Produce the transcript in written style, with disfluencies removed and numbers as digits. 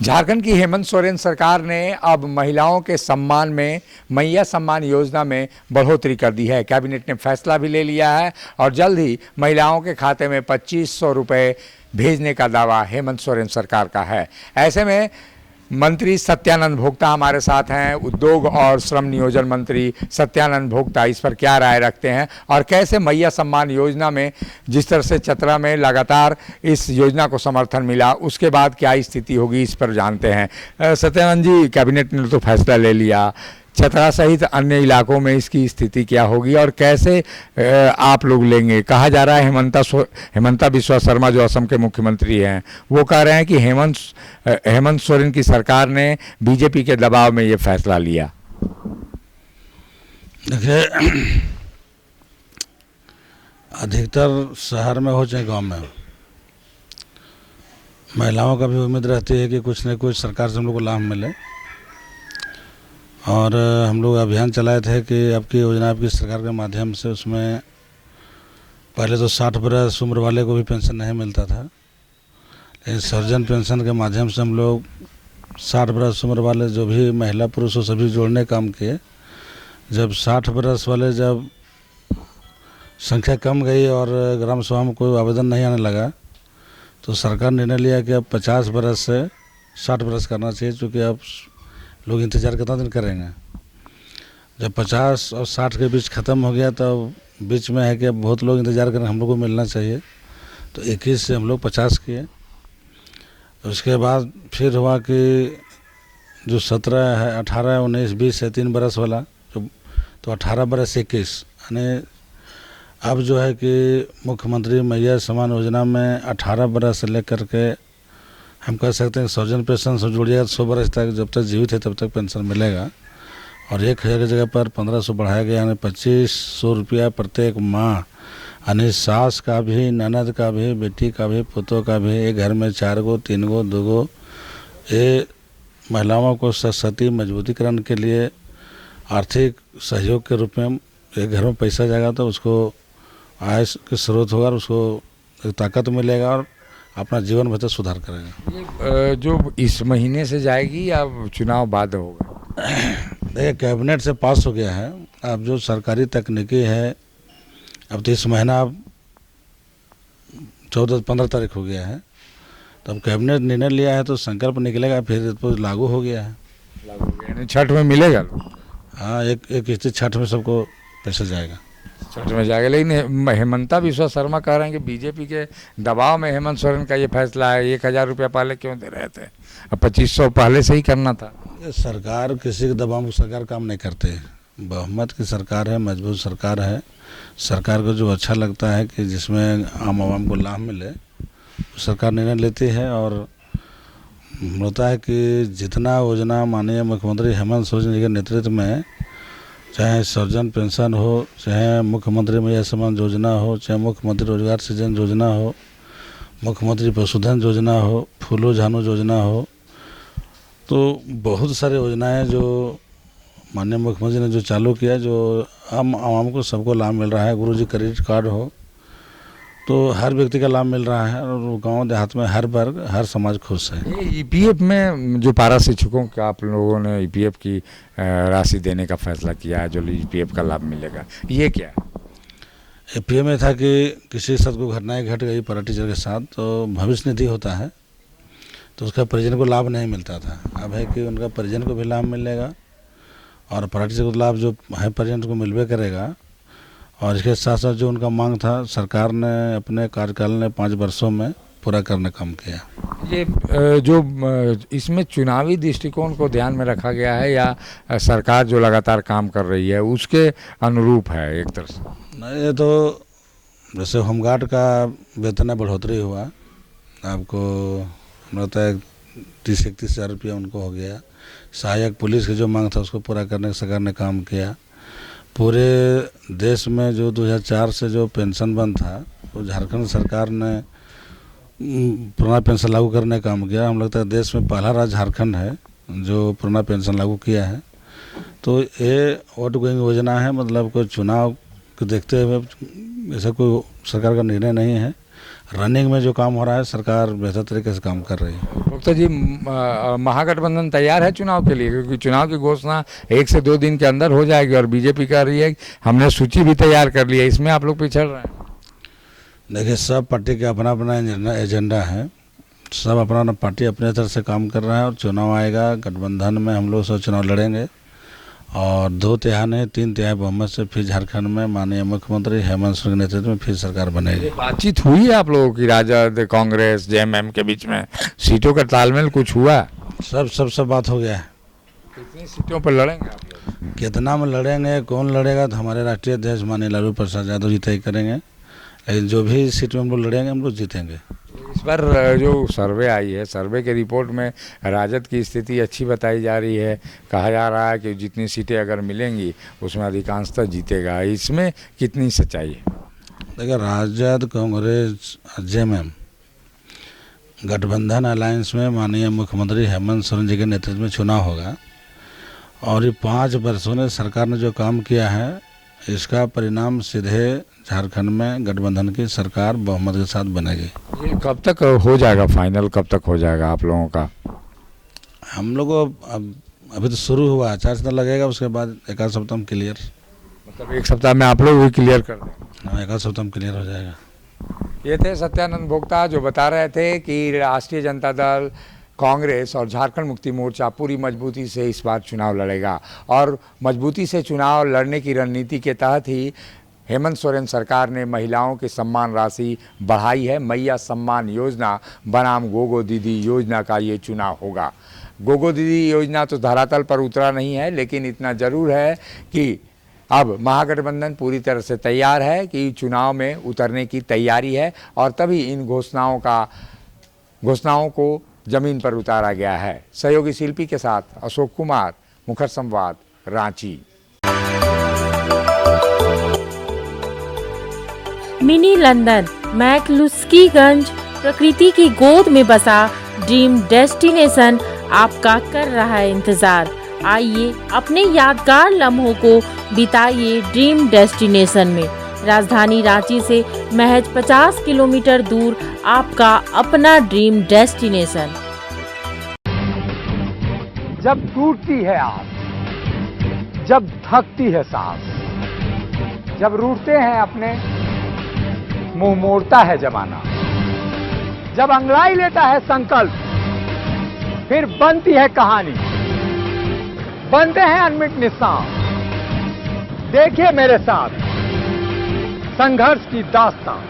झारखंड की हेमंत सोरेन सरकार ने अब महिलाओं के सम्मान में मैया सम्मान योजना में बढ़ोतरी कर दी है। कैबिनेट ने फैसला भी ले लिया है और जल्द ही महिलाओं के खाते में 2500 रुपये भेजने का दावा हेमंत सोरेन सरकार का है। ऐसे में मंत्री सत्यानंद भोक्ता हमारे साथ हैं। उद्योग और श्रम नियोजन मंत्री सत्यानंद भोक्ता इस पर क्या राय रखते हैं और कैसे मैया सम्मान योजना में जिस तरह से चतरा में लगातार इस योजना को समर्थन मिला, उसके बाद क्या स्थिति होगी, इस पर जानते हैं। सत्यानंद जी, कैबिनेट ने तो फैसला ले लिया, चतरा सहित अन्य इलाकों में इसकी स्थिति क्या होगी और कैसे आप लोग लेंगे? कहा जा रहा है हेमंता बिस्वा शर्मा जो असम के मुख्यमंत्री हैं, वो कह रहे हैं कि हेमंत सोरेन की सरकार ने बीजेपी के दबाव में ये फैसला लिया। देखिए, अधिकतर शहर में हो चाहे गांव में हो, महिलाओं का भी उम्मीद रहती है कि कुछ न कुछ सरकार से हम लोग को लाभ मिले। और हम लोग अभियान चलाए थे कि आपकी योजना आपकी सरकार के माध्यम से, उसमें पहले तो 60 बरस उम्र वाले को भी पेंशन नहीं मिलता था, लेकिन सर्जन पेंशन के माध्यम से हम लोग 60 बरस उम्र वाले जो भी महिला पुरुष हो सभी जोड़ने काम किए। जब 60 बरस वाले जब संख्या कम गई और ग्राम सभा में कोई आवेदन नहीं आने लगा, तो सरकार ने निर्णय लिया कि अब 50 बरस से 60 बरस करना चाहिए, क्योंकि अब लोग इंतज़ार कितना दिन करेंगे। जब 50 और 60 के बीच ख़त्म हो गया तो बीच में है कि बहुत लोग इंतज़ार करें, हम लोग को मिलना चाहिए, तो 21 से हम लोग 50 किए। उसके बाद फिर हुआ कि जो 17 है, 18, 19, 20 है 3 बरस वाला, तो 18 बरस 21, यानी अब जो है कि मुख्यमंत्री मैया सम्मान योजना में 18 बरस से लेकर के हम कह सकते हैं सर्जन पेंशन से जोड़िएगा 100 बरस तक, जब तक जीवित है तब तक पेंशन मिलेगा। और 1000 की जगह पर 1500 बढ़ाया गया, यानी 2500 रुपया प्रत्येक माह, यानी सास का भी, ननद का भी, बेटी का भी, पुतों का भी, एक घर में 4 गो 3 गो 2 गो, ये महिलाओं को सशक्ति मजबूतीकरण के लिए आर्थिक सहयोग के रूप में एक घर में पैसा जाएगा तो उसको आय के स्रोत होगा और उसको एक ताकत मिलेगा और अपना जीवन बेहतर सुधार करेगा। ये जो इस महीने से जाएगी या चुनाव बाद होगा? देखिए, कैबिनेट से पास हो गया है। अब जो सरकारी तकनीकी है, अब तो इस महीना अब 14-15 तारीख हो गया है, तो अब कैबिनेट निर्णय लिया है तो संकल्प निकलेगा, फिर तो लागू हो गया है। लागू हो गया, छठ में मिलेगा? हाँ, एक किस्ती छठ में सबको पैसा जाएगा, छठ में जाएगा। लेकिन हेमंता बिस्वा शर्मा कह रहे हैं कि बीजेपी के दबाव में हेमंत सोरेन का ये फैसला है। 1000 रुपया पहले क्यों दे रहे थे, अब 2500 पहले से ही करना था। सरकार किसी के दबाव में सरकार काम नहीं करते, बहुमत की सरकार है, मजबूत सरकार है। सरकार को जो अच्छा लगता है कि जिसमें आम आवाम को लाभ मिले, सरकार निर्णय लेती है। और होता है कि जितना योजना माननीय मुख्यमंत्री हेमंत सोरेन जी के नेतृत्व में, चाहे सर्जन पेंशन हो, चाहे मुख्यमंत्री मैया सम्मान योजना हो, चाहे मुख्यमंत्री रोजगार सृजन योजना हो, मुख्यमंत्री पशुधन योजना हो, फूलो झानो योजना हो, तो बहुत सारे योजनाएं जो माननीय मुख्यमंत्री ने जो चालू किया, जो आम को सबको लाभ मिल रहा है। गुरुजी क्रेडिट कार्ड हो, तो हर व्यक्ति का लाभ मिल रहा है और गांव देहात में हर वर्ग, हर समाज खुश है। ईपीएफ में जो पारा शिक्षकों का आप लोगों ने ईपीएफ की राशि देने का फैसला किया है, जो ईपीएफ का लाभ मिलेगा, ये क्या है? ईपीएफ में था कि किसी के साथ कोई घटनाएं घट गई पारा टीचर के साथ, तो भविष्य निधि होता है, तो उसका परिजन को लाभ नहीं मिलता था। अब है कि उनका परिजन को भी लाभ मिलेगा और पारा टीचर को लाभ जो है परिजन को मिलवे करेगा। और इसके साथ साथ जो उनका मांग था, सरकार ने अपने कार्यकाल ने 5 वर्षों में पूरा करने का काम किया। ये जो इसमें चुनावी दृष्टिकोण को ध्यान में रखा गया है या सरकार जो लगातार काम कर रही है उसके अनुरूप है एक तरह से? नहीं, ये तो जैसे होमगार्ड का वेतन में बढ़ोतरी हुआ, आपको होता है 30-31 हज़ार रुपया उनको हो गया। सहायक पुलिस की जो मांग था उसको पूरा करने की सरकार ने काम किया। पूरे देश में जो 2004 से जो पेंशन बंद था, वो झारखंड सरकार ने पुराना पेंशन लागू करने का काम किया। हम लगता है देश में पहला राज्य झारखंड है जो पुराना पेंशन लागू किया है। तो ये आउट गोइंग योजना है, मतलब कोई चुनाव को देखते हुए ऐसा कोई सरकार का निर्णय नहीं है। रनिंग में जो काम हो रहा है सरकार बेहतर तरीके से काम कर रही है। भुक्ता जी, महागठबंधन तैयार है चुनाव के लिए? क्योंकि चुनाव की घोषणा 1 से 2 दिन के अंदर हो जाएगी और बीजेपी कह रही है कि हमने सूची भी तैयार कर ली है, इसमें आप लोग पिछड़ रहे हैं। देखिए, सब पार्टी का अपना अपना एजेंडा है, सब अपना अपना पार्टी अपने तरह से काम कर रहा है और चुनाव आएगा। गठबंधन में हम लोग सब चुनाव लड़ेंगे और 2 तिहाई नहीं 3 तिहाई बहुमत से फिर झारखंड में माननीय मुख्यमंत्री हेमंत सोरेन के नेतृत्व में फिर सरकार बनेगी। बातचीत हुई है आप लोगों की राजद, कांग्रेस, जेएमएम के बीच में? सीटों का तालमेल कुछ हुआ? सब बात हो गया है। कितनी सीटों पर लड़ेंगे आप लोग? कितना में लड़ेंगे, कौन लड़ेगा, तो हमारे राष्ट्रीय अध्यक्ष माननीय लालू प्रसाद यादव जी तय करेंगे, लेकिन जो भी सीट में हम लोग लड़ेंगे हम लोग जीतेंगे। इस बार जो सर्वे आई है, सर्वे के रिपोर्ट में राजद की स्थिति अच्छी बताई जा रही है। कहा जा रहा है कि जितनी सीटें अगर मिलेंगी उसमें अधिकांशतः जीतेगा। इसमें कितनी सच्चाई है? देखिए, राजद, कांग्रेस, जेएमएम गठबंधन अलायंस में माननीय मुख्यमंत्री हेमंत सोरेन जी के नेतृत्व में चुनाव होगा और ये 5 वर्षों में सरकार ने जो काम किया है इसका परिणाम सीधे झारखंड में गठबंधन की सरकार बहुमत के साथ बनेगी। ये कब तक हो जाएगा फाइनल, कब तक हो जाएगा आप लोगों का? हम लोग अभी तो शुरू हुआ है, 4 दिन लगेगा, उसके बाद 1 सप्ताह में क्लियर। मतलब 1 सप्ताह में आप लोग भी क्लियर कर देंगे? हाँ, 1 सप्ताह में क्लियर हो जाएगा। ये थे सत्यानंद भोक्ता जो बता रहे थे कि राष्ट्रीय जनता दल, कांग्रेस और झारखंड मुक्ति मोर्चा पूरी मजबूती से इस बार चुनाव लड़ेगा और मजबूती से चुनाव लड़ने की रणनीति के तहत ही हेमंत सोरेन सरकार ने महिलाओं की सम्मान राशि बढ़ाई है। मैया सम्मान योजना बनाम गोगो दीदी योजना का ये चुनाव होगा। गोगो दीदी योजना तो धरातल पर उतरा नहीं है, लेकिन इतना ज़रूर है कि अब महागठबंधन पूरी तरह से तैयार है कि चुनाव में उतरने की तैयारी है और तभी इन घोषणाओं को जमीन पर उतारा गया है। सहयोगी शिल्पी के साथ अशोक कुमार, मुखर संवाद, रांची। मिनी लंदन मैक्लुस्कीगंज प्रकृति की गोद में बसा ड्रीम डेस्टिनेशन आपका कर रहा है इंतजार। आइए अपने यादगार लम्हों को बिताइए ड्रीम डेस्टिनेशन में। राजधानी रांची से महज 50 किलोमीटर दूर आपका अपना ड्रीम डेस्टिनेशन। जब टूटती है आस, जब थकती है सांस, जब रूठते हैं अपने, मुंह मोड़ता है जमाना, जब अंगड़ाई लेता है संकल्प, फिर बनती है कहानी, बनते हैं अनमिट निशान। देखिए मेरे साथ संघर्ष की दास्तान।